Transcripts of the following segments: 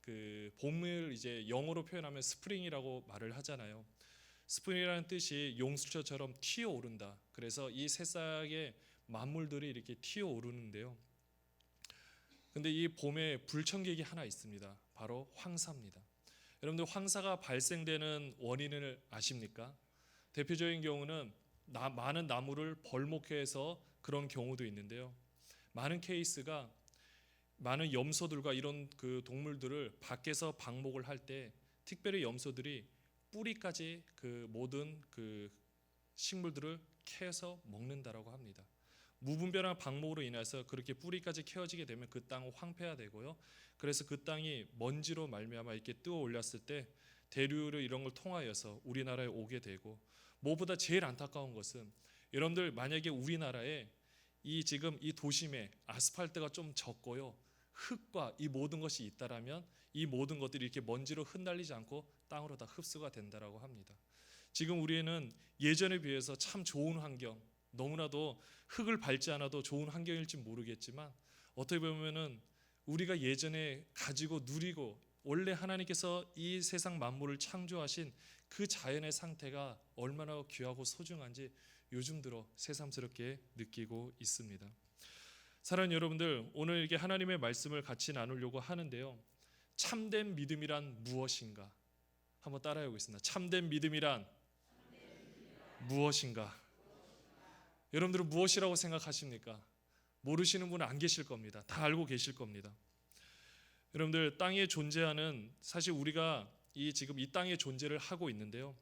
그 봄을 이제 영어로 표현하면 스프링이라고 말을 하잖아요. 스프링이라는 뜻이 용수철처럼 튀어오른다. 그래서 이 새싹의 만물들이 이렇게 튀어오르는데요. 근데 이 봄에 불청객이 하나 있습니다. 바로 황사입니다. 여러분들 황사가 발생되는 원인을 아십니까? 대표적인 경우는 많은 나무를 벌목해서 그런 경우도 있는데요. 많은 케이스가 많은 염소들과 이런 그 동물들을 밖에서 방목을 할 때 특별히 염소들이 뿌리까지 그 모든 그 식물들을 캐서 먹는다라고 합니다. 무분별한 방목으로 인해서 그렇게 뿌리까지 캐어지게 되면 그 땅은 황폐화되고요. 그래서 그 땅이 먼지로 말미암아 이렇게 뜨어 올렸을 때 대류를 이런 걸 통하여서 우리나라에 오게 되고, 무엇보다 제일 안타까운 것은 여러분들 만약에 우리나라에 이 지금 이 도심에 아스팔트가 좀 적고요, 흙과 이 모든 것이 있다라면 이 모든 것들이 이렇게 먼지로 흩날리지 않고 땅으로 다 흡수가 된다라고 합니다. 지금 우리는 예전에 비해서 참 좋은 환경, 너무나도 흙을 밟지 않아도 좋은 환경일지 모르겠지만 어떻게 보면은 우리가 예전에 가지고 누리고 원래 하나님께서 이 세상 만물을 창조하신 그 자연의 상태가 얼마나 귀하고 소중한지 요즘 들어 새삼스럽게 느끼고 있습니다. 사랑하는 여러분들, 오늘 이렇게 하나님의 말씀을 같이 나누려고 하는데요. 참된 믿음이란 무엇인가? 한번 따라해 보겠습니다. 참된 믿음이란 무엇인가? 여러분들은 무엇이라고 생각하십니까? 모르시는 분은 안 계실 겁니다. 다 알고 계실 겁니다. 여러분들, 땅에 존재하는, 사실 우리가 지금 이 땅에 존재를 하고 있는데요.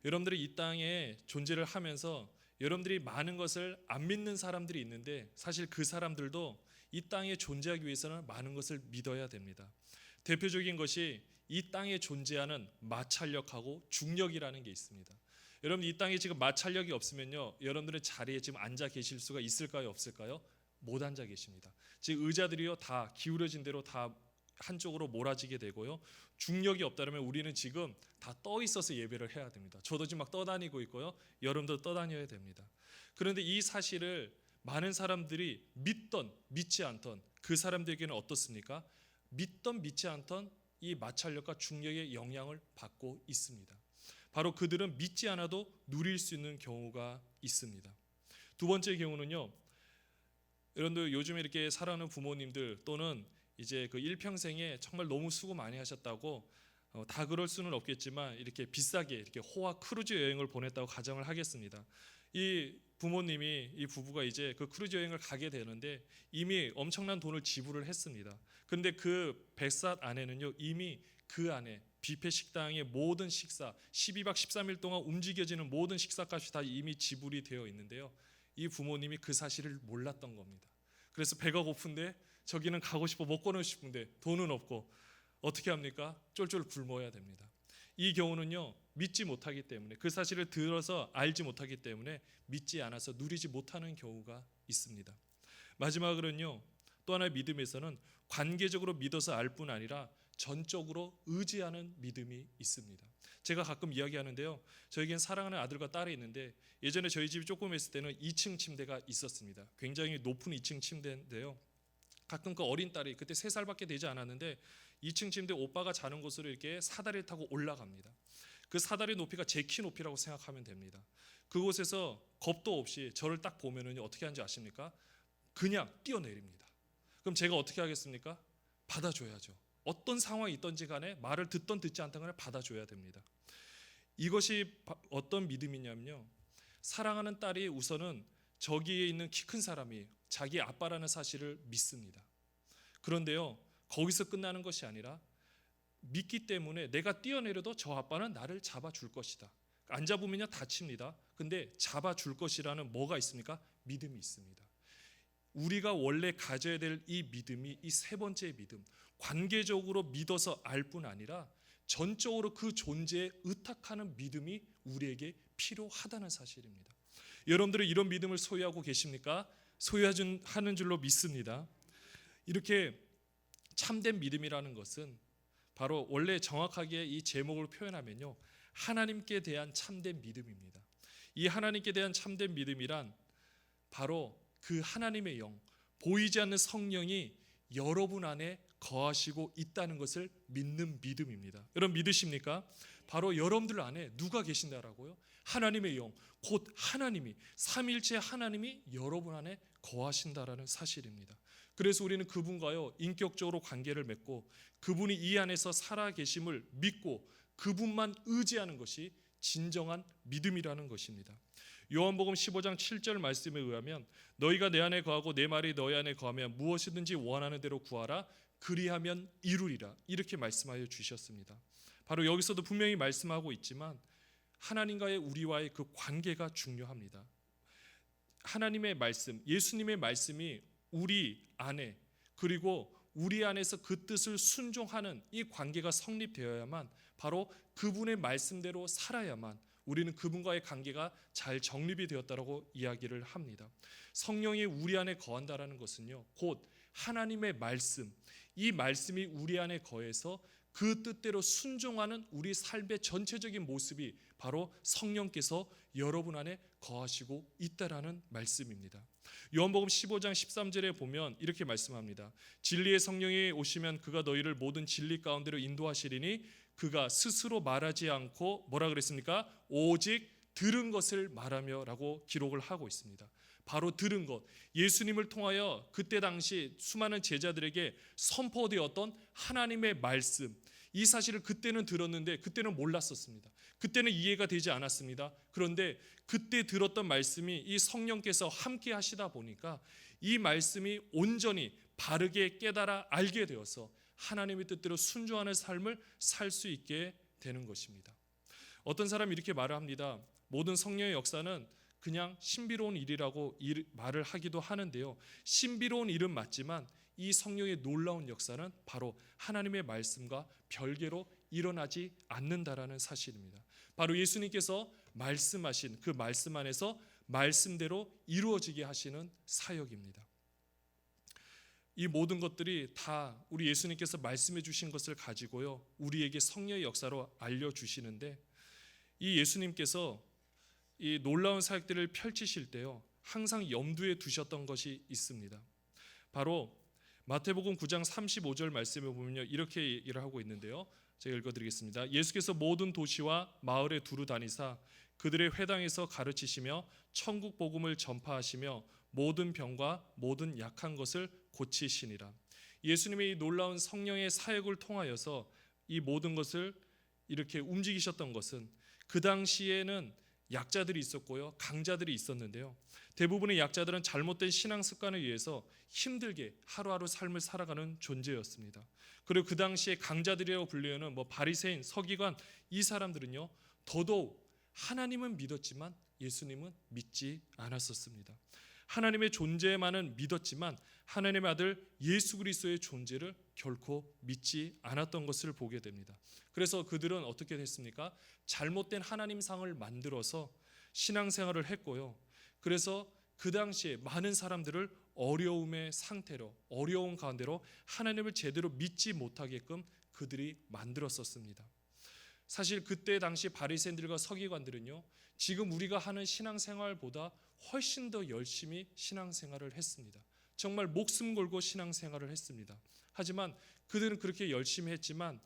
여러분들이 이 땅에 존재를 하면서 여러분들이 많은 것을 안 믿는 사람들이 있는데, 사실 그 사람들도 이 땅에 존재하기 위해서는 많은 것을 믿어야 됩니다. 대표적인 것이 이 땅에 존재하는 마찰력하고 중력이라는 게 있습니다. 여러분, 이 땅에 지금 마찰력이 없으면요, 여러분들의 자리에 지금 앉아 계실 수가 있을까요, 없을까요? 못 앉아 계십니다. 지금 의자들이요 다 기울어진 대로 다 한쪽으로 몰아지게 되고요. 중력이 없다면 우리는 지금 다 떠 있어서 예배를 해야 됩니다. 저도 지금 막 떠다니고 있고요. 여러분도 떠다녀야 됩니다. 그런데 이 사실을 많은 사람들이 믿던 믿지 않던 그 사람들에게는 어떻습니까? 믿던 믿지 않던 이 마찰력과 중력의 영향을 받고 있습니다. 바로 그들은 믿지 않아도 누릴 수 있는 경우가 있습니다. 두 번째 경우는요, 여러분들 요즘에 이렇게 살아가는 부모님들 또는 이제 그 일평생에 정말 너무 수고 많이 하셨다고, 다 그럴 수는 없겠지만 이렇게 비싸게 이렇게 호화 크루즈 여행을 보냈다고 가정을 하겠습니다. 이 부모님이, 이 부부가 이제 그 크루즈 여행을 가게 되는데 이미 엄청난 돈을 지불을 했습니다. 그런데 그 백삿 안에는요, 이미 그 안에 뷔페 식당의 모든 식사, 12박 13일 동안 움직여지는 모든 식사값이 다 이미 지불이 되어 있는데요. 이 부모님이 그 사실을 몰랐던 겁니다. 그래서 배가 고픈데 저기는 가고 싶어, 먹고는 싶은데 돈은 없고 어떻게 합니까? 쫄쫄 굶어야 됩니다. 이 경우는요, 믿지 못하기 때문에, 그 사실을 들어서 알지 못하기 때문에 믿지 않아서 누리지 못하는 경우가 있습니다. 마지막으로는요, 또 하나의 믿음에서는 관계적으로 믿어서 알 뿐 아니라 전적으로 의지하는 믿음이 있습니다. 제가 가끔 이야기하는데요, 저에겐 사랑하는 아들과 딸이 있는데 예전에 저희 집이 조금 했을 때는 2층 침대가 있었습니다. 굉장히 높은 2층 침대인데요, 가끔 그 어린 딸이, 그때 3살밖에 되지 않았는데 2층 침대 오빠가 자는 곳으로 이렇게 사다리를 타고 올라갑니다. 그 사다리 높이가 제 키 높이라고 생각하면 됩니다. 그곳에서 겁도 없이 저를 딱 보면은 어떻게 하는지 아십니까? 그냥 뛰어내립니다. 그럼 제가 어떻게 하겠습니까? 받아줘야죠. 어떤 상황이 있든지 간에 말을 듣던 듣지 않던 간에 받아줘야 됩니다. 이것이 어떤 믿음이냐면요, 사랑하는 딸이 우선은 저기에 있는 키 큰 사람이 자기 아빠라는 사실을 믿습니다. 그런데요, 거기서 끝나는 것이 아니라 믿기 때문에 내가 뛰어내려도 저 아빠는 나를 잡아줄 것이다. 안 잡으면 다칩니다. 근데 잡아줄 것이라는 뭐가 있습니까? 믿음이 있습니다. 우리가 원래 가져야 될 이 믿음이, 이 세 번째 믿음, 관계적으로 믿어서 알 뿐 아니라 전적으로 그 존재에 의탁하는 믿음이 우리에게 필요하다는 사실입니다. 여러분들은 이런 믿음을 소유하고 계십니까? 소유하는 줄로 믿습니다. 이렇게 참된 믿음이라는 것은 바로 원래 정확하게 이 제목을 표현하면요, 하나님께 대한 참된 믿음입니다. 이 하나님께 대한 참된 믿음이란 바로 그 하나님의 영, 보이지 않는 성령이 여러분 안에 거하시고 있다는 것을 믿는 믿음입니다. 여러분 믿으십니까? 바로 여러분들 안에 누가 계신다라고요? 하나님의 영, 곧 하나님이, 삼위일체 하나님이 여러분 안에 거하신다라는 사실입니다. 그래서 우리는 그분과요 인격적으로 관계를 맺고 그분이 이 안에서 살아 계심을 믿고 그분만 의지하는 것이 진정한 믿음이라는 것입니다. 요한복음 15장 7절 말씀에 의하면 너희가 내 안에 거하고 내 말이 너희 안에 거하면 무엇이든지 원하는 대로 구하라 그리하면 이루리라, 이렇게 말씀하여 주셨습니다. 바로 여기서도 분명히 말씀하고 있지만 하나님과의 우리와의 그 관계가 중요합니다. 하나님의 말씀, 예수님의 말씀이 우리 안에, 그리고 우리 안에서 그 뜻을 순종하는 이 관계가 성립되어야만, 바로 그분의 말씀대로 살아야만 우리는 그분과의 관계가 잘 정립이 되었다라고 이야기를 합니다. 성령이 우리 안에 거한다라는 것은요, 곧 하나님의 말씀, 이 말씀이 우리 안에 거해서 그 뜻대로 순종하는 우리 삶의 전체적인 모습이 바로 성령께서 여러분 안에 거하시고 있다라는 말씀입니다. 요한복음 15장 13절에 보면 이렇게 말씀합니다. 진리의 성령이 오시면 그가 너희를 모든 진리 가운데로 인도하시리니 그가 스스로 말하지 않고 뭐라 그랬습니까? 오직 들은 것을 말하며 라고 기록을 하고 있습니다. 바로 들은 것, 예수님을 통하여 그때 당시 수많은 제자들에게 선포되었던 하나님의 말씀, 이 사실을 그때는 들었는데 그때는 몰랐었습니다. 그때는 이해가 되지 않았습니다. 그런데 그때 들었던 말씀이 이 성령께서 함께 하시다 보니까 이 말씀이 온전히 바르게 깨달아 알게 되어서 하나님의 뜻대로 순종하는 삶을 살 수 있게 되는 것입니다. 어떤 사람이 이렇게 말을 합니다. 모든 성령의 역사는 그냥 신비로운 일이라고 말을 하기도 하는데요, 신비로운 일은 맞지만 이 성령의 놀라운 역사는 바로 하나님의 말씀과 별개로 일어나지 않는다라는 사실입니다. 바로 예수님께서 말씀하신 그 말씀 안에서 말씀대로 이루어지게 하시는 사역입니다. 이 모든 것들이 다 우리 예수님께서 말씀해 주신 것을 가지고요 우리에게 성령의 역사로 알려주시는데, 이 예수님께서 이 놀라운 사역들을 펼치실 때요 항상 염두에 두셨던 것이 있습니다. 바로 마태복음 9장 35절 말씀에 보면요 이렇게 얘기를 하고 있는데요, 제가 읽어드리겠습니다. 예수께서 모든 도시와 마을에 두루 다니사 그들의 회당에서 가르치시며 천국 복음을 전파하시며 모든 병과 모든 약한 것을 고치시니라. 예수님의 이 놀라운 성령의 사역을 통하여서 이 모든 것을 이렇게 움직이셨던 것은, 그 당시에는 약자들이 있었고요 강자들이 있었는데요, 대부분의 약자들은 잘못된 신앙 습관에 의해서 힘들게 하루하루 삶을 살아가는 존재였습니다. 그리고 그 당시에 강자들이라고 불리는 바리새인, 서기관, 이 사람들은요 더더욱 하나님은 믿었지만 예수님은 믿지 않았었습니다. 하나님의 존재만은 믿었지만 하나님의 아들 예수 그리스도의 존재를 결코 믿지 않았던 것을 보게 됩니다. 그래서 그들은 어떻게 됐습니까? 잘못된 하나님상을 만들어서 신앙생활을 했고요, 그래서 그 당시에 많은 사람들을 어려움의 상태로, 어려운 가운데로 하나님을 제대로 믿지 못하게끔 그들이 만들었었습니다. 사실 그때 당시 바리새인들과 서기관들은요 지금 우리가 하는 신앙생활보다 훨씬 더 열심히 신앙생활을 했습니다. 정말 목숨 걸고 신앙생활을 했습니다. 하지만 그들은 그렇게 열심히 했지만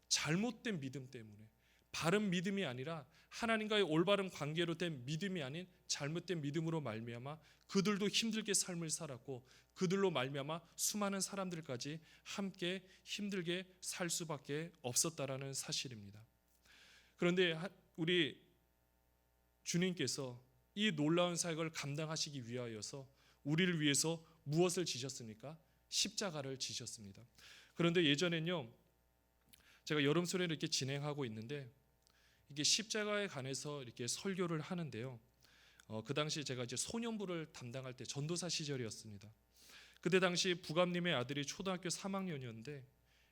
잘못된 믿음 때문에, 바른 믿음이 아니라 하나님과의 올바른 관계로 된 믿음이 아닌 잘못된 믿음으로 말미암아 그들도 힘들게 삶을 살았고, 그들로 말미암아 수많은 사람들까지 함께 힘들게 살 수밖에 없었다라는 사실입니다. 그런데 우리 주님께서 이 놀라운 사역을 감당하시기 위하여서 우리를 위해서 무엇을 지셨습니까? 십자가를 지셨습니다. 그런데 예전엔요 제가 여름 수련을 이렇게 진행하고 있는데 이게 십자가에 관해서 이렇게 설교를 하는데요, 그 당시 제가 이제 소년부를 담당할 때 전도사 시절이었습니다. 그때 당시 부감님의 아들이 초등학교 3학년이었는데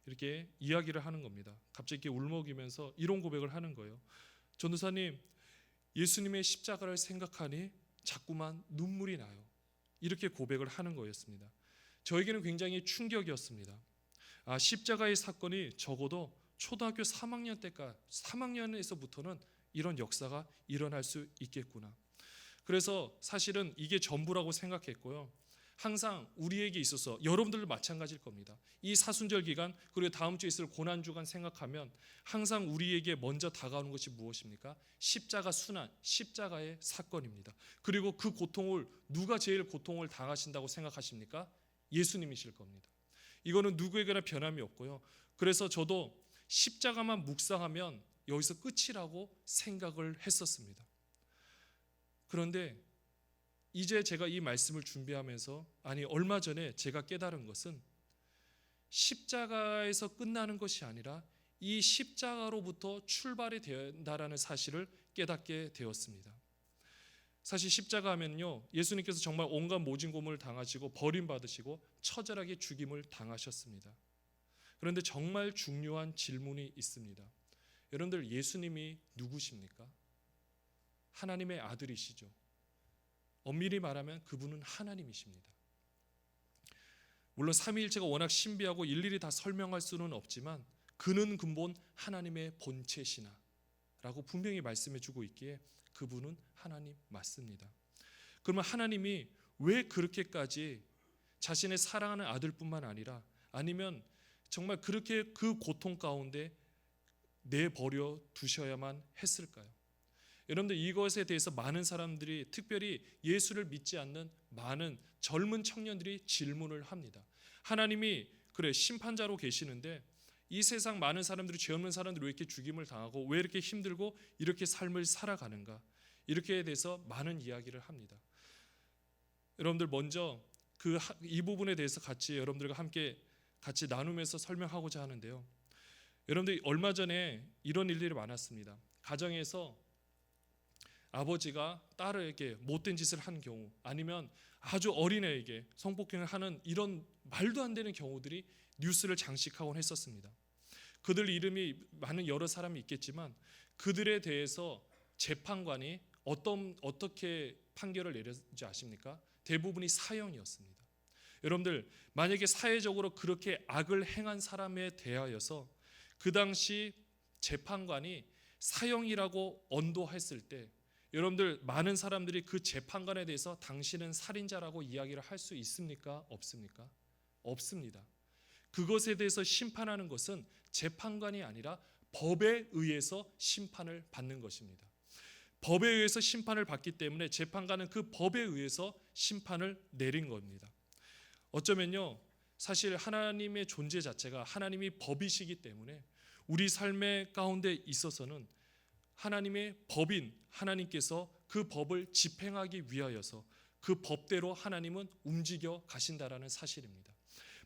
이렇게 이야기를 하는 겁니다. 갑자기 이렇게 울먹이면서 이런 고백을 하는 거예요. 전도사님, 예수님의 십자가를 생각하니 자꾸만 눈물이 나요. 이렇게 고백을 하는 거였습니다. 저에게는 굉장히 충격이었습니다. 십자가의 사건이 적어도 초등학교 3학년에서부터는 이런 역사가 일어날 수 있겠구나. 그래서 사실은 이게 전부라고 생각했고요. 항상 우리에게 있어서 여러분들도 마찬가지일 겁니다. 이 사순절 기간 그리고 다음 주에 있을 고난 주간 생각하면 항상 우리에게 먼저 다가오는 것이 무엇입니까? 십자가 순환, 십자가의 사건입니다. 그리고 그 고통을 누가 제일 고통을 당하신다고 생각하십니까? 예수님이실 겁니다. 이거는 누구에게나 변함이 없고요. 그래서 저도 십자가만 묵상하면 여기서 끝이라고 생각을 했었습니다. 그런데 이제 제가 이 말씀을 준비하면서 얼마 전에 제가 깨달은 것은 십자가에서 끝나는 것이 아니라 이 십자가로부터 출발이 된다라는 사실을 깨닫게 되었습니다. 사실 십자가 하면요, 예수님께서 정말 온갖 모진 고문을 당하시고 버림받으시고 처절하게 죽임을 당하셨습니다. 그런데 정말 중요한 질문이 있습니다. 여러분들, 예수님이 누구십니까? 하나님의 아들이시죠. 엄밀히 말하면 그분은 하나님이십니다. 물론 삼위일체가 워낙 신비하고 일일이 다 설명할 수는 없지만 그는 근본 하나님의 본체시나 라고 분명히 말씀해 주고 있기에 그분은 하나님 맞습니다. 그러면 하나님이 왜 그렇게까지 자신의 사랑하는 아들뿐만 아니라 아니면 정말 그렇게 그 고통 가운데 내버려 두셔야만 했을까요? 여러분들, 이것에 대해서 많은 사람들이, 특별히 예수를 믿지 않는 많은 젊은 청년들이 질문을 합니다. 하나님이 그래 심판자로 계시는데 이 세상 많은 사람들이, 죄 없는 사람들이 왜 이렇게 죽임을 당하고 왜 이렇게 힘들고 이렇게 삶을 살아가는가, 이렇게 대해서 많은 이야기를 합니다. 여러분들, 먼저 이 부분에 대해서 같이 여러분들과 함께 같이 나누면서 설명하고자 하는데요. 여러분들, 얼마 전에 이런 일들이 많았습니다. 가정에서 아버지가 딸에게 못된 짓을 한 경우, 아니면 아주 어린애에게 성폭행을 하는 이런 말도 안 되는 경우들이 뉴스를 장식하곤 했었습니다. 그들 이름이 많은 여러 사람이 있겠지만 그들에 대해서 재판관이 어떻게 판결을 내렸는지 아십니까? 대부분이 사형이었습니다. 여러분들, 만약에 사회적으로 그렇게 악을 행한 사람에 대하여서 그 당시 재판관이 사형이라고 언도했을 때, 여러분들, 많은 사람들이 그 재판관에 대해서 당신은 살인자라고 이야기를 할 수 있습니까? 없습니까? 없습니다. 그것에 대해서 심판하는 것은 재판관이 아니라 법에 의해서 심판을 받는 것입니다. 법에 의해서 심판을 받기 때문에 재판관은 그 법에 의해서 심판을 내린 겁니다. 어쩌면요, 사실 하나님의 존재 자체가 하나님이 법이시기 때문에 우리 삶의 가운데 있어서는 하나님의 법인 하나님께서 그 법을 집행하기 위하여서 그 법대로 하나님은 움직여 가신다라는 사실입니다.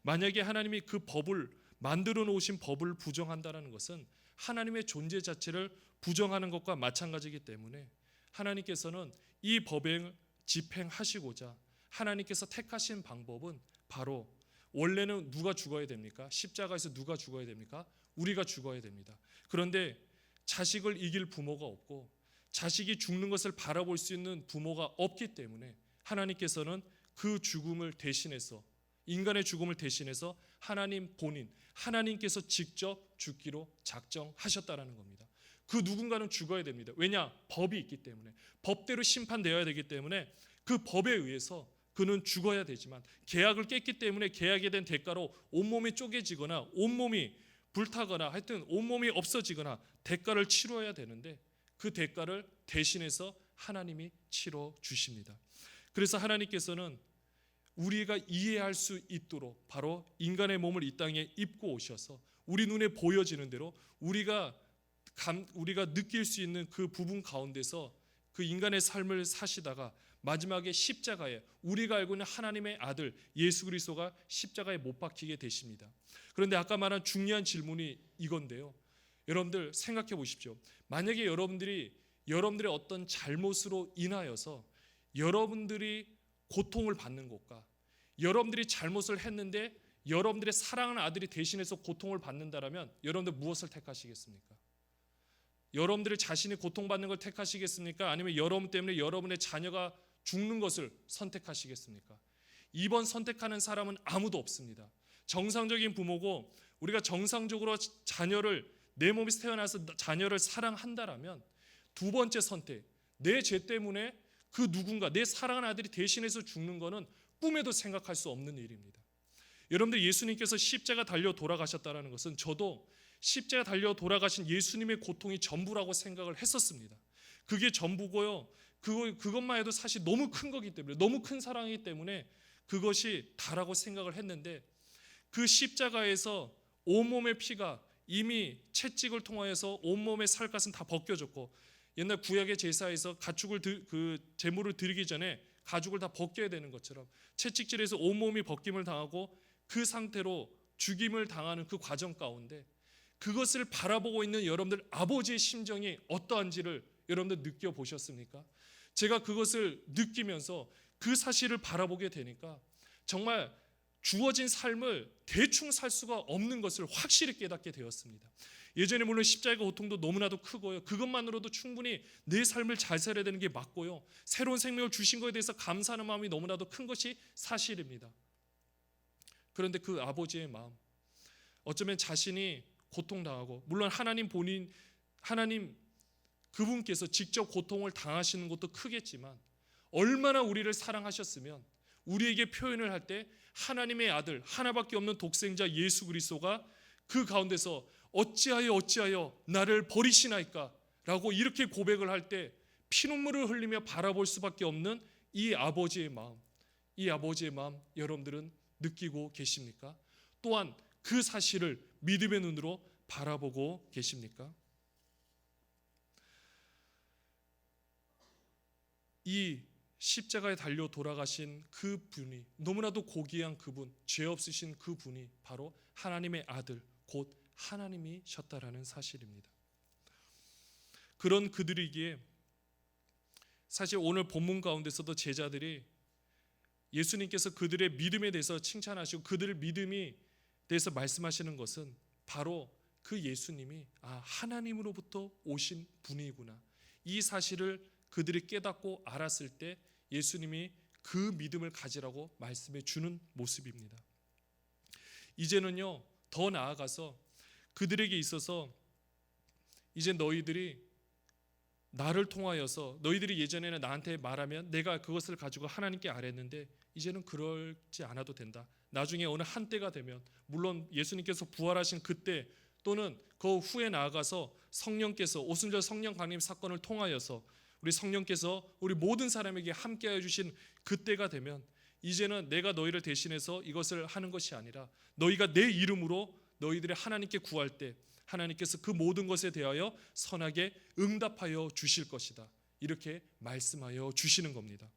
만약에 하나님이 그 법을 만들어 놓으신 법을 부정한다는 것은 하나님의 존재 자체를 부정하는 것과 마찬가지이기 때문에 하나님께서는 이 법을 집행하시고자 하나님께서 택하신 방법은 바로, 원래는 누가 죽어야 됩니까? 십자가에서 누가 죽어야 됩니까? 우리가 죽어야 됩니다. 그런데 자식을 이길 부모가 없고 자식이 죽는 것을 바라볼 수 있는 부모가 없기 때문에 하나님께서는 그 죽음을 대신해서, 인간의 죽음을 대신해서 하나님 본인, 하나님께서 직접 죽기로 작정하셨다라는 겁니다. 그 누군가는 죽어야 됩니다. 왜냐? 법이 있기 때문에, 법대로 심판되어야 되기 때문에 그 법에 의해서 그는 죽어야 되지만, 계약을 깼기 때문에 계약에 대한 대가로 온몸이 쪼개지거나 온몸이 불타거나 하여튼 온몸이 없어지거나 대가를 치러야 되는데 그 대가를 대신해서 하나님이 치러 주십니다. 그래서 하나님께서는 우리가 이해할 수 있도록 바로 인간의 몸을 이 땅에 입고 오셔서 우리 눈에 보여지는 대로 우리가 느낄 수 있는 그 부분 가운데서 그 인간의 삶을 사시다가 마지막에 십자가에 우리가 알고 있는 하나님의 아들 예수 그리스도가 십자가에 못 박히게 되십니다. 그런데 아까 말한 중요한 질문이 이건데요. 여러분들 생각해 보십시오. 만약에 여러분들의 어떤 잘못으로 인하여서 여러분들이 고통을 받는 것과 여러분들이 잘못을 했는데 여러분들의 사랑하는 아들이 대신해서 고통을 받는다라면 여러분들 무엇을 택하시겠습니까? 여러분들이 자신이 고통받는 걸 택하시겠습니까? 아니면 여러분 때문에 여러분의 자녀가 죽는 것을 선택하시겠습니까? 이번 선택하는 사람은 아무도 없습니다. 정상적인 부모고 우리가 정상적으로 내 몸에서 태어나서 자녀를 사랑한다라면 두 번째 선택, 내 죄 때문에 그 누군가, 내 사랑하는 아들이 대신해서 죽는 것은 꿈에도 생각할 수 없는 일입니다. 여러분들, 예수님께서 십자가 달려 돌아가셨다는 것은 저도 십자가 달려 돌아가신 예수님의 고통이 전부라고 생각을 했었습니다. 그게 전부고요. 그것만 해도 사실 너무 큰 거기 때문에, 너무 큰 사랑이기 때문에 그것이 다라고 생각을 했는데, 그 십자가에서 온몸의 피가 이미 채찍을 통하여서 온몸의 살갗은 다 벗겨졌고, 옛날 구약의 제사에서 가축을 그 제물을 드리기 전에 가죽을 다 벗겨야 되는 것처럼 채찍질에서 온몸이 벗김을 당하고 그 상태로 죽임을 당하는 그 과정 가운데 그것을 바라보고 있는 여러분들 아버지의 심정이 어떠한지를 여러분들 느껴보셨습니까? 제가 그것을 느끼면서 그 사실을 바라보게 되니까 정말 주어진 삶을 대충 살 수가 없는 것을 확실히 깨닫게 되었습니다. 예전에 물론 십자가 고통도 너무나도 크고요. 그것만으로도 충분히 내 삶을 잘 살아야 되는 게 맞고요. 새로운 생명을 주신 것에 대해서 감사하는 마음이 너무나도 큰 것이 사실입니다. 그런데 그 아버지의 마음, 어쩌면 자신이 고통당하고, 물론 하나님 그분께서 직접 고통을 당하시는 것도 크겠지만 얼마나 우리를 사랑하셨으면 우리에게 표현을 할 때 하나님의 아들, 하나밖에 없는 독생자 예수 그리스도가 그 가운데서 어찌하여 나를 버리시나이까 라고 이렇게 고백을 할 때 피눈물을 흘리며 바라볼 수밖에 없는 이 아버지의 마음, 여러분들은 느끼고 계십니까? 또한 그 사실을 믿음의 눈으로 바라보고 계십니까? 이 십자가에 달려 돌아가신 그 분이, 너무나도 고귀한 그분, 죄 없으신 그 분이 바로 하나님의 아들, 곧 하나님이셨다라는 사실입니다. 그런 그들이기에 사실 오늘 본문 가운데서도 제자들이 예수님께서 그들의 믿음에 대해서 칭찬하시고 그들의 믿음에 대해서 말씀하시는 것은 바로 그 예수님이 하나님으로부터 오신 분이구나, 이 사실을 그들이 깨닫고 알았을 때 예수님이 그 믿음을 가지라고 말씀해 주는 모습입니다. 이제는요, 더 나아가서 그들에게 있어서 이제 너희들이 나를 통하여서, 너희들이 예전에는 나한테 말하면 내가 그것을 가지고 하나님께 아뢰는데 이제는 그러지 않아도 된다. 나중에 어느 한때가 되면, 물론 예수님께서 부활하신 그때 또는 그 후에 나아가서 성령께서 오순절 성령 강림 사건을 통하여서 우리 성령께서 우리 모든 사람에게 함께하여 주신 그때가 되면 이제는 내가 너희를 대신해서 이것을 하는 것이 아니라 너희가 내 이름으로 너희들이 하나님께 구할 때 하나님께서 그 모든 것에 대하여 선하게 응답하여 주실 것이다, 이렇게 말씀하여 주시는 겁니다.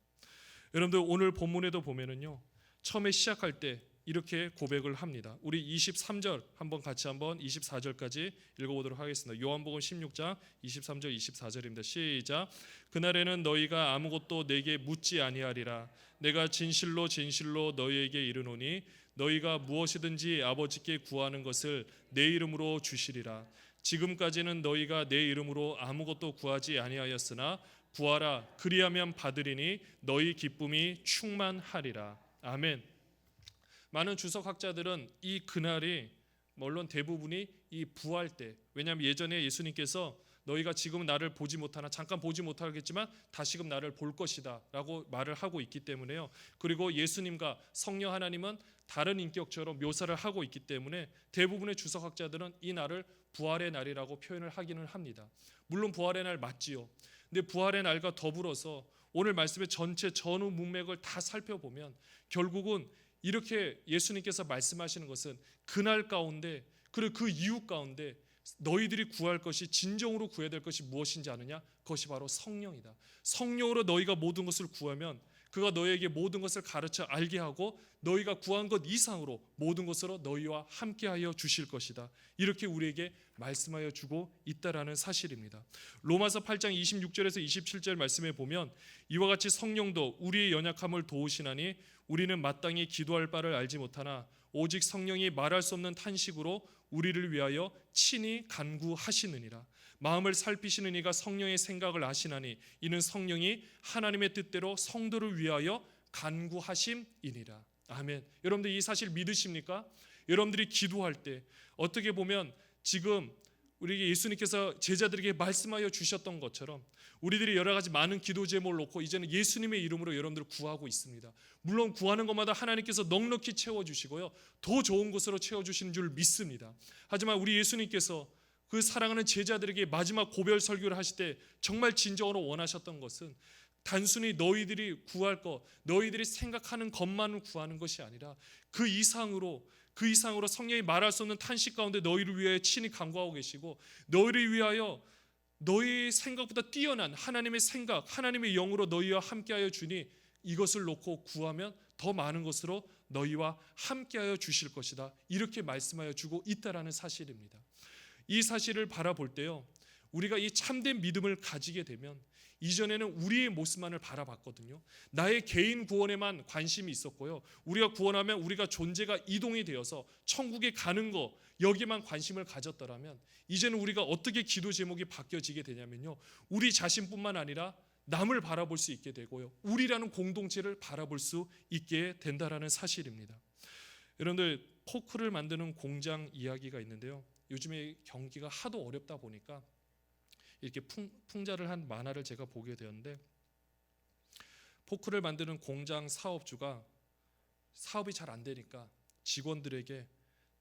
여러분들, 오늘 본문에도 보면은요, 처음에 시작할 때 이렇게 고백을 합니다. 우리 23절 한번 같이 24절까지 읽어보도록 하겠습니다. 요한복음 16장 23절 24절입니다. 시작. 그날에는 너희가 아무것도 내게 묻지 아니하리라. 내가 진실로 너희에게 이르노니 너희가 무엇이든지 아버지께 구하는 것을 내 이름으로 주시리라. 지금까지는 너희가 내 이름으로 아무것도 구하지 아니하였으나 구하라, 그리하면 받으리니 너희 기쁨이 충만하리라. 아멘. 많은 주석학자들은 이 그날이, 물론 대부분이 이 부활 때, 왜냐하면 예전에 예수님께서 너희가 지금 나를 보지 못하나 잠깐 보지 못하겠지만 다시금 나를 볼 것이다 라고 말을 하고 있기 때문에요. 그리고 예수님과 성령 하나님은 다른 인격처럼 묘사를 하고 있기 때문에 대부분의 주석학자들은 이 날을 부활의 날이라고 표현을 하기는 합니다. 물론 부활의 날 맞지요. 근데 부활의 날과 더불어서 오늘 말씀의 전체 전후 문맥을 다 살펴보면 결국은 이렇게 예수님께서 말씀하시는 것은 그날 가운데, 그리고 그 이후 가운데 너희들이 구할 것이, 진정으로 구해야 될 것이 무엇인지 아느냐? 그것이 바로 성령이다. 성령으로 너희가 모든 것을 구하면 그가 너희에게 모든 것을 가르쳐 알게 하고 너희가 구한 것 이상으로 모든 것으로 너희와 함께하여 주실 것이다, 이렇게 우리에게 말씀하여 주고 있다라는 사실입니다. 로마서 8장 26절에서 27절 말씀에 보면 이와 같이 성령도 우리의 연약함을 도우시나니 우리는 마땅히 기도할 바를 알지 못하나 오직 성령이 말할 수 없는 탄식으로 우리를 위하여 친히 간구하시느니라. 마음을 살피시는 이가 성령의 생각을 아시나니 이는 성령이 하나님의 뜻대로 성도를 위하여 간구하심이니라. 아멘. 여러분들 이 사실 믿으십니까? 여러분들이 기도할 때 어떻게 보면 지금 우리 예수님께서 제자들에게 말씀하여 주셨던 것처럼 우리들이 여러 가지 많은 기도 제목을 놓고 이제는 예수님의 이름으로 여러분들을 구하고 있습니다. 물론 구하는 것마다 하나님께서 넉넉히 채워주시고요, 더 좋은 것으로 채워주시는 줄 믿습니다. 하지만 우리 예수님께서 그 사랑하는 제자들에게 마지막 고별 설교를 하실 때 정말 진정으로 원하셨던 것은 단순히 너희들이 구할 것, 너희들이 생각하는 것만을 구하는 것이 아니라 그 이상으로 성령이 말할 수 없는 탄식 가운데 너희를 위하여 친히 간구하고 계시고, 너희를 위하여 너희 생각보다 뛰어난 하나님의 생각, 하나님의 영으로 너희와 함께하여 주니 이것을 놓고 구하면 더 많은 것으로 너희와 함께하여 주실 것이다, 이렇게 말씀하여 주고 있다라는 사실입니다. 이 사실을 바라볼 때요, 우리가 이 참된 믿음을 가지게 되면, 이전에는 우리의 모습만을 바라봤거든요. 나의 개인 구원에만 관심이 있었고요, 우리가 구원하면 우리가 존재가 이동이 되어서 천국에 가는 거, 여기만 관심을 가졌더라면, 이제는 우리가 어떻게 기도 제목이 바뀌어지게 되냐면요, 우리 자신뿐만 아니라 남을 바라볼 수 있게 되고요, 우리라는 공동체를 바라볼 수 있게 된다라는 사실입니다. 여러분들, 포크를 만드는 공장 이야기가 있는데요, 요즘에 경기가 하도 어렵다 보니까 이렇게 풍자를 한 만화를 제가 보게 되었는데, 포크를 만드는 공장 사업주가 사업이 잘 안 되니까 직원들에게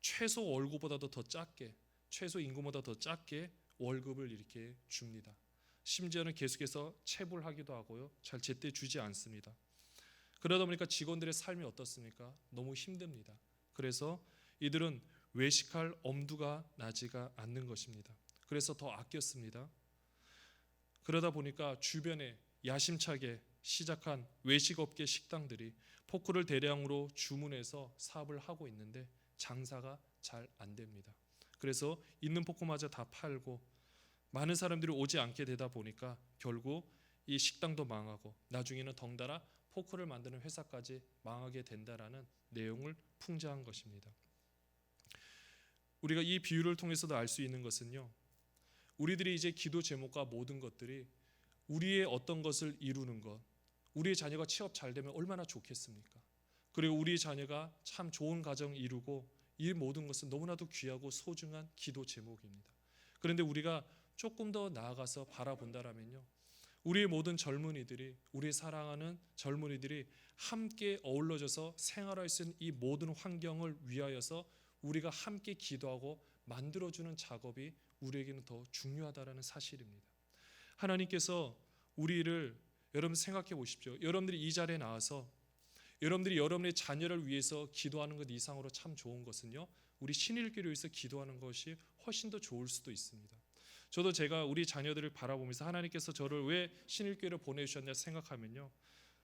최소 월급보다도 더 작게, 최소 임금보다 더 작게 월급을 이렇게 줍니다. 심지어는 계속해서 체불하기도 하고요, 잘 제때 주지 않습니다. 그러다 보니까 직원들의 삶이 어떻습니까? 너무 힘듭니다. 그래서 이들은 외식할 엄두가 나지가 않는 것입니다. 그래서 더 아꼈습니다. 그러다 보니까 주변에 야심차게 시작한 외식업계 식당들이 포크를 대량으로 주문해서 사업을 하고 있는데 장사가 잘 안 됩니다. 그래서 있는 포크마저 다 팔고 많은 사람들이 오지 않게 되다 보니까 결국 이 식당도 망하고 나중에는 덩달아 포크를 만드는 회사까지 망하게 된다라는 내용을 풍자한 것입니다. 우리가 이 비유를 통해서도 알 수 있는 것은요, 우리들이 이제 기도 제목과 모든 것들이 우리의 어떤 것을 이루는 것, 우리의 자녀가 취업 잘 되면 얼마나 좋겠습니까? 그리고 우리 자녀가 참 좋은 가정 이루고, 이 모든 것은 너무나도 귀하고 소중한 기도 제목입니다. 그런데 우리가 조금 더 나아가서 바라본다라면요, 우리의 모든 젊은이들이, 우리 사랑하는 젊은이들이 함께 어우러져서 생활할 수 있는 이 모든 환경을 위하여서 우리가 함께 기도하고 만들어주는 작업이 우리에게는 더 중요하다라는 사실입니다. 하나님께서 우리를, 여러분 생각해 보십시오. 여러분들이 이 자리에 나와서 여러분들이 여러분의 자녀를 위해서 기도하는 것 이상으로 참 좋은 것은요, 우리 신일교를 위해서 기도하는 것이 훨씬 더 좋을 수도 있습니다. 저도 제가 우리 자녀들을 바라보면서 하나님께서 저를 왜 신일교회를 보내주셨냐 생각하면요,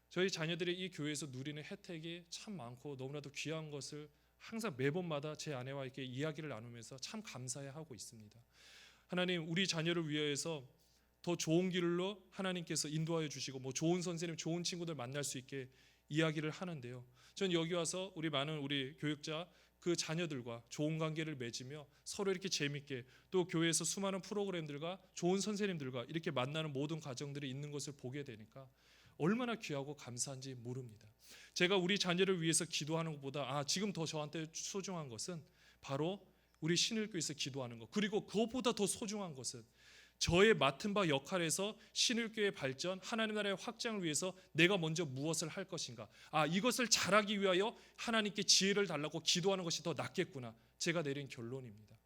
저희 자녀들이 이 교회에서 누리는 혜택이 참 많고 너무나도 귀한 것을 항상 매번마다 제 아내와 이렇게 이야기를 나누면서 참 감사해하고 있습니다. 하나님, 우리 자녀를 위해서 더 좋은 길로 하나님께서 인도하여 주시고, 뭐 좋은 선생님, 좋은 친구들 만날 수 있게 이야기를 하는데요, 전 여기 와서 우리 많은 우리 교육자 그 자녀들과 좋은 관계를 맺으며 서로 이렇게 재밌게, 또 교회에서 수많은 프로그램들과 좋은 선생님들과 이렇게 만나는 모든 과정들이 있는 것을 보게 되니까 얼마나 귀하고 감사한지 모릅니다. 제가 우리 자녀를 위해서 기도하는 것보다 지금 더 저한테 소중한 것은 바로 우리 신일교회에서 기도하는 것, 그리고 그것보다 더 소중한 것은 저의 맡은 바 역할에서 신일교회 발전, 하나님 나라의 확장을 위해서 내가 먼저 무엇을 할 것인가, 이것을 잘하기 위하여 하나님께 지혜를 달라고 기도하는 것이 더 낫겠구나, 제가 내린 결론입니다.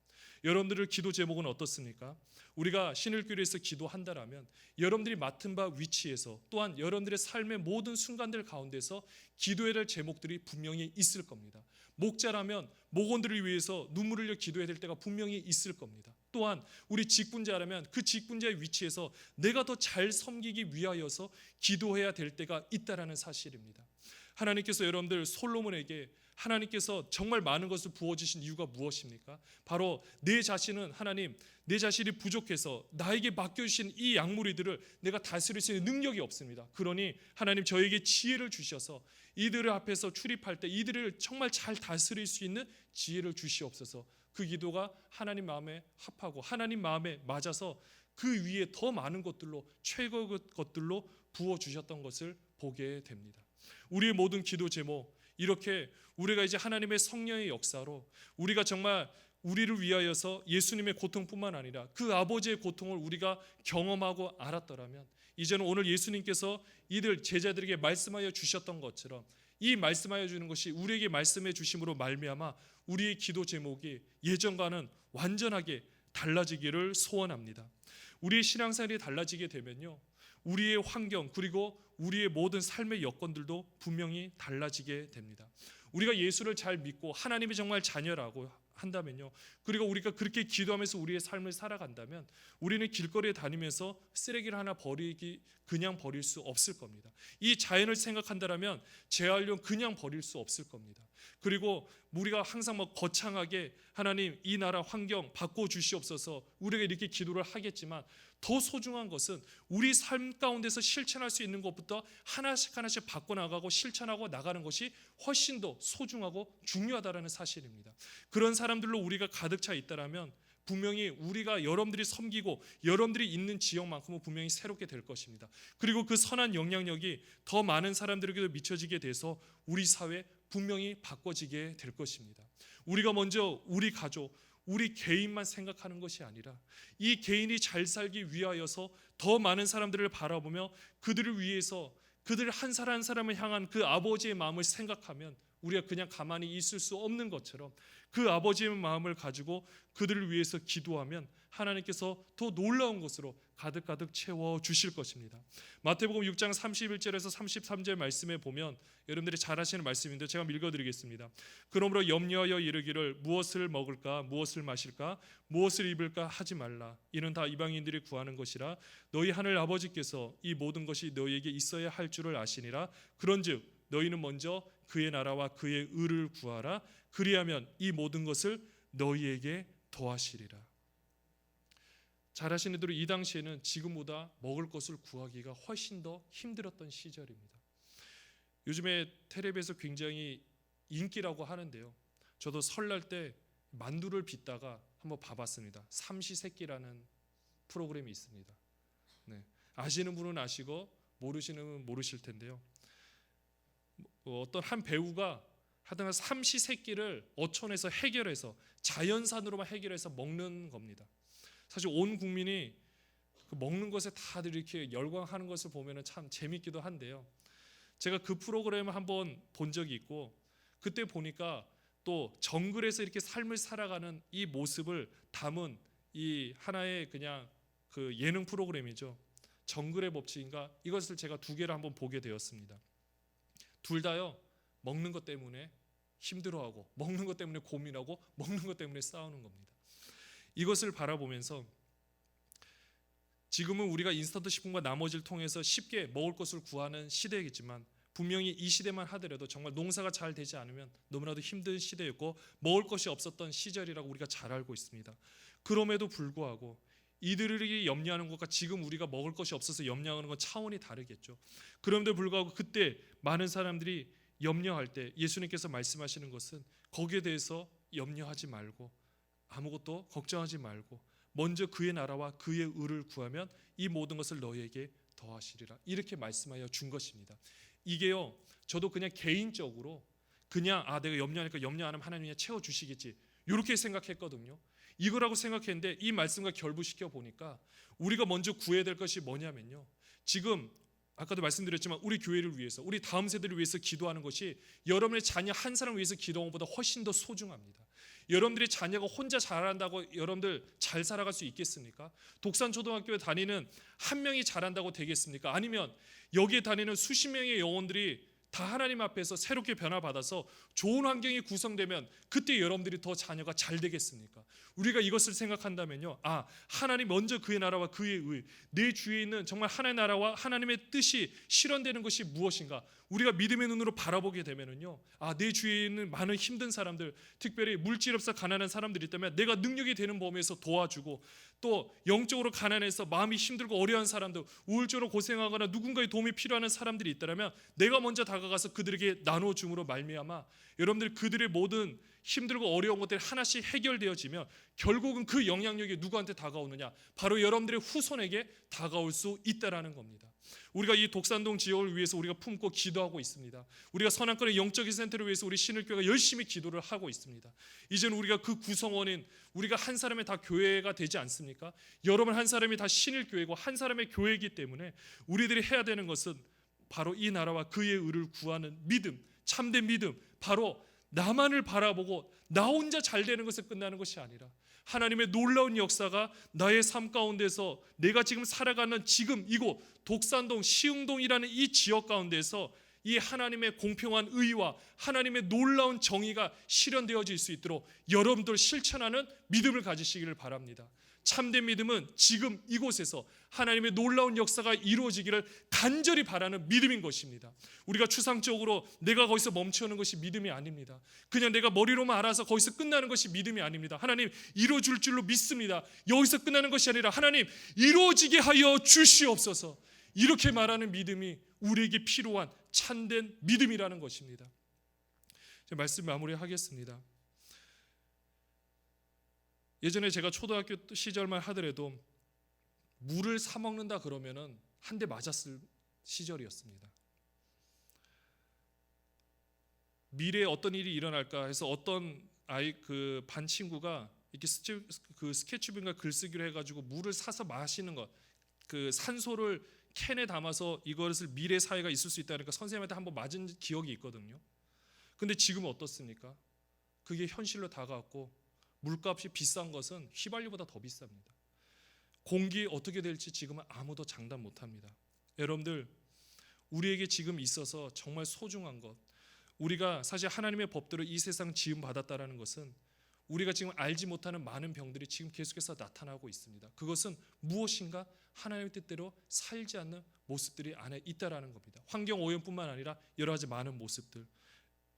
여러분들의 기도 제목은 어떻습니까? 우리가 신일교회에서 기도한다라면 여러분들이 맡은 바 위치에서, 또한 여러분들의 삶의 모든 순간들 가운데서 기도해야 될 제목들이 분명히 있을 겁니다. 목자라면 목원들을 위해서 눈물을 흘려 기도해야 될 때가 분명히 있을 겁니다. 또한 우리 직분자라면 그 직분자의 위치에서 내가 더 잘 섬기기 위하여서 기도해야 될 때가 있다라는 사실입니다. 하나님께서 여러분들 솔로몬에게 하나님께서 정말 많은 것을 부어주신 이유가 무엇입니까? 바로 내 자신은, 하나님, 내 자신이 부족해서 나에게 맡겨주신 이 양무리들을 내가 다스릴 수 있는 능력이 없습니다. 그러니 하나님, 저에게 지혜를 주셔서 이들을 앞에서 출입할 때 이들을 정말 잘 다스릴 수 있는 지혜를 주시옵소서. 그 기도가 하나님 마음에 합하고 하나님 마음에 맞아서 그 위에 더 많은 것들로, 최고의 것들로 부어주셨던 것을 보게 됩니다. 우리의 모든 기도 제목, 이렇게 우리가 이제 하나님의 성령의 역사로 우리가 정말 우리를 위하여서 예수님의 고통뿐만 아니라 그 아버지의 고통을 우리가 경험하고 알았더라면 이제는 오늘 예수님께서 이들 제자들에게 말씀하여 주셨던 것처럼 이 말씀하여 주는 것이 우리에게 말씀해 주심으로 말미암아 우리의 기도 제목이 예전과는 완전하게 달라지기를 소원합니다. 우리의 신앙생활이 달라지게 되면요, 우리의 환경 그리고 우리의 모든 삶의 여건들도 분명히 달라지게 됩니다. 우리가 예수를 잘 믿고 하나님이 정말 자녀라고 한다면요, 그리고 우리가 그렇게 기도하면서 우리의 삶을 살아간다면 우리는 길거리에 다니면서 쓰레기를 하나 그냥 버릴 수 없을 겁니다. 이 자연을 생각한다면 재활용 그냥 버릴 수 없을 겁니다. 그리고 우리가 항상 거창하게 하나님 이 나라 환경 바꿔 주시옵소서 우리가 이렇게 기도를 하겠지만 더 소중한 것은 우리 삶 가운데서 실천할 수 있는 것부터 하나씩 하나씩 바꿔나가고 실천하고 나가는 것이 훨씬 더 소중하고 중요하다는 사실입니다. 그런 사람들로 우리가 가득 차 있다면 분명히 우리가 여러분들이 섬기고 여러분들이 있는 지역만큼은 분명히 새롭게 될 것입니다. 그리고 그 선한 영향력이 더 많은 사람들에게도 미쳐지게 돼서 우리 사회 분명히 바꿔지게 될 것입니다. 우리가 먼저 우리 가족, 우리 개인만 생각하는 것이 아니라 이 개인이 잘 살기 위하여서 더 많은 사람들을 바라보며 그들을 위해서 그들 한 사람 한 사람을 향한 그 아버지의 마음을 생각하면 우리가 그냥 가만히 있을 수 없는 것처럼 그 아버지의 마음을 가지고 그들을 위해서 기도하면 하나님께서 더 놀라운 것으로 가득가득 채워 주실 것입니다. 마태복음 6장 31절에서 33절 말씀에 보면 여러분들이 잘 아시는 말씀인데 제가 읽어드리겠습니다. 그러므로 염려하여 이르기를 무엇을 먹을까 무엇을 마실까 무엇을 입을까 하지 말라. 이는 다 이방인들이 구하는 것이라. 너희 하늘 아버지께서 이 모든 것이 너희에게 있어야 할 줄을 아시니라. 그런즉 너희는 먼저 그의 나라와 그의 의를 구하라. 그리하면 이 모든 것을 너희에게 더하시리라. 잘 아시는 대로 이 당시에는 지금보다 먹을 것을 구하기가 훨씬 더 힘들었던 시절입니다. 요즘에 텔레비에서 굉장히 인기라고 하는데요, 저도 설날 때 만두를 빚다가 한번 봐봤습니다. 삼시세끼라는 프로그램이 있습니다. 네, 아시는 분은 아시고 모르시는 분은 모르실 텐데요, 어떤 한 배우가 하여튼 삼시세끼를 어촌에서 해결해서 자연산으로만 해결해서 먹는 겁니다. 사실 온 국민이 그 먹는 것에 다들 이렇게 열광하는 것을 보면 참 재밌기도 한데요, 제가 그 프로그램을 한번 본 적이 있고 그때 보니까 또 정글에서 이렇게 삶을 살아가는 이 모습을 담은 이 하나의 그냥 그 예능 프로그램이죠. 정글의 법칙인가, 이것을 제가 두 개를 한번 보게 되었습니다. 둘 다요, 먹는 것 때문에 힘들어하고 먹는 것 때문에 고민하고 먹는 것 때문에 싸우는 겁니다. 이것을 바라보면서 지금은 우리가 인스턴트 식품과 나머지를 통해서 쉽게 먹을 것을 구하는 시대이겠지만 분명히 이 시대만 하더라도 정말 농사가 잘 되지 않으면 너무나도 힘든 시대였고 먹을 것이 없었던 시절이라고 우리가 잘 알고 있습니다. 그럼에도 불구하고 이들이 염려하는 것과 지금 우리가 먹을 것이 없어서 염려하는 건 차원이 다르겠죠. 그럼에도 불구하고 그때 많은 사람들이 염려할 때 예수님께서 말씀하시는 것은 거기에 대해서 염려하지 말고 아무것도 걱정하지 말고 먼저 그의 나라와 그의 의를 구하면 이 모든 것을 너희에게 더하시리라, 이렇게 말씀하여 준 것입니다. 이게요, 저도 그냥 개인적으로 그냥 내가 염려하니까 염려 안 하면 하나님이 채워주시겠지 이렇게 생각했거든요. 이거라고 생각했는데 이 말씀과 결부시켜 보니까 우리가 먼저 구해야 될 것이 뭐냐면요, 지금 아까도 말씀드렸지만 우리 교회를 위해서 우리 다음 세대를 위해서 기도하는 것이 여러분의 자녀 한 사람을 위해서 기도하는 것보다 훨씬 더 소중합니다. 여러분들의 자녀가 혼자 잘한다고 여러분들 잘 살아갈 수 있겠습니까? 독산초등학교에 다니는 한 명이 잘한다고 되겠습니까? 아니면 여기에 다니는 수십 명의 영혼들이 다 하나님 앞에서 새롭게 변화받아서 좋은 환경이 구성되면 그때 여러분들이 더 자녀가 잘 되겠습니까? 우리가 이것을 생각한다면요, 하나님 먼저 그의 나라와 그의 의, 내 주위에 있는 정말 하나님의 나라와 하나님의 뜻이 실현되는 것이 무엇인가 우리가 믿음의 눈으로 바라보게 되면은요, 내 주위에 있는 많은 힘든 사람들, 특별히 물질 없어 가난한 사람들이 있다면 내가 능력이 되는 범위에서 도와주고, 또 영적으로 가난해서 마음이 힘들고 어려운 사람들, 우울증으로 고생하거나 누군가의 도움이 필요한 사람들이 있다면 내가 먼저 다가가서 그들에게 나눠줌으로 말미암아 여러분들 그들의 모든 힘들고 어려운 것들이 하나씩 해결되어지면 결국은 그 영향력이 누구한테 다가오느냐? 바로 여러분들의 후손에게 다가올 수 있다라는 겁니다. 우리가 이 독산동 지역을 위해서 우리가 품고 기도하고 있습니다. 우리가 선악권의 영적인 센터를 위해서 우리 신일교회가 열심히 기도를 하고 있습니다. 이제는 우리가 그 구성원인 우리가 한 사람의 다 교회가 되지 않습니까? 여러분 한 사람이 다 신일교회고 한 사람의 교회이기 때문에 우리들이 해야 되는 것은 바로 이 나라와 그의 의를 구하는 믿음, 참된 믿음, 바로 나만을 바라보고 나 혼자 잘 되는 것에 끝나는 것이 아니라 하나님의 놀라운 역사가 나의 삶 가운데서 내가 지금 살아가는 지금 이곳 독산동 시흥동이라는 이 지역 가운데서 이 하나님의 공평한 의와 하나님의 놀라운 정의가 실현되어질 수 있도록 여러분들 실천하는 믿음을 가지시기를 바랍니다. 참된 믿음은 지금 이곳에서 하나님의 놀라운 역사가 이루어지기를 간절히 바라는 믿음인 것입니다. 우리가 추상적으로 내가 거기서 멈추는 것이 믿음이 아닙니다. 그냥 내가 머리로만 알아서 거기서 끝나는 것이 믿음이 아닙니다. 하나님 이루어줄 줄로 믿습니다. 여기서 끝나는 것이 아니라 하나님 이루어지게 하여 주시옵소서. 이렇게 말하는 믿음이 우리에게 필요한 참된 믿음이라는 것입니다. 제가 말씀 마무리하겠습니다. 예전에 제가 초등학교 시절만 하더라도 물을 사 먹는다 그러면은 한 대 맞았을 시절이었습니다. 미래에 어떤 일이 일어날까 해서 어떤 그 반 친구가 이렇게 스케치북인가 글쓰기로 해가지고 물을 사서 마시는 것, 그 산소를 캔에 담아서 이것을 미래 사회가 있을 수 있다니까 선생님한테 한번 맞은 기억이 있거든요. 근데 지금은 어떻습니까? 그게 현실로 다가왔고 물값이 비싼 것은 휘발유보다 더 비쌉니다. 공기 어떻게 될지 지금은 아무도 장담 못합니다. 여러분들 우리에게 지금 있어서 정말 소중한 것, 우리가 사실 하나님의 법대로 이 세상 지음 받았다라는 것은 우리가 지금 알지 못하는 많은 병들이 지금 계속해서 나타나고 있습니다. 그것은 무엇인가 하나님의 뜻대로 살지 않는 모습들이 안에 있다라는 겁니다. 환경 오염뿐만 아니라 여러 가지 많은 모습들.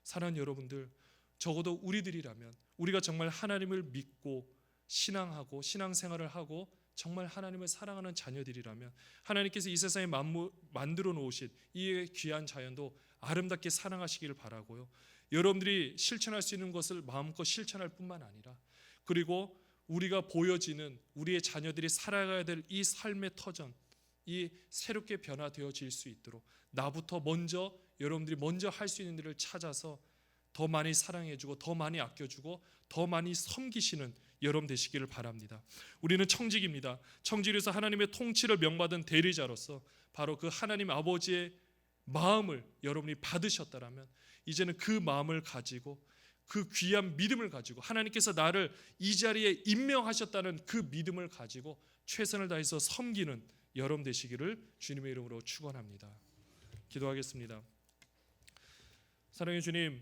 사랑하는 여러분들, 적어도 우리들이라면 우리가 정말 하나님을 믿고 신앙하고 신앙생활을 하고 정말 하나님을 사랑하는 자녀들이라면 하나님께서 이 세상에 만들어 놓으신 이 귀한 자연도 아름답게 사랑하시기를 바라고요. 여러분들이 실천할 수 있는 것을 마음껏 실천할 뿐만 아니라 그리고 우리가 보여지는 우리의 자녀들이 살아가야 될 이 삶의 터전, 이 새롭게 변화되어질 수 있도록 나부터 먼저 여러분들이 먼저 할 수 있는 일을 찾아서 더 많이 사랑해주고 더 많이 아껴주고 더 많이 섬기시는 여러분 되시기를 바랍니다. 우리는 청직입니다. 청직에서 하나님의 통치를 명받은 대리자로서 바로 그 하나님 아버지의 마음을 여러분이 받으셨다라면 이제는 그 마음을 가지고 그 귀한 믿음을 가지고 하나님께서 나를 이 자리에 임명하셨다는 그 믿음을 가지고 최선을 다해서 섬기는 여러분 되시기를 주님의 이름으로 축원합니다. 기도하겠습니다. 사랑의 주님,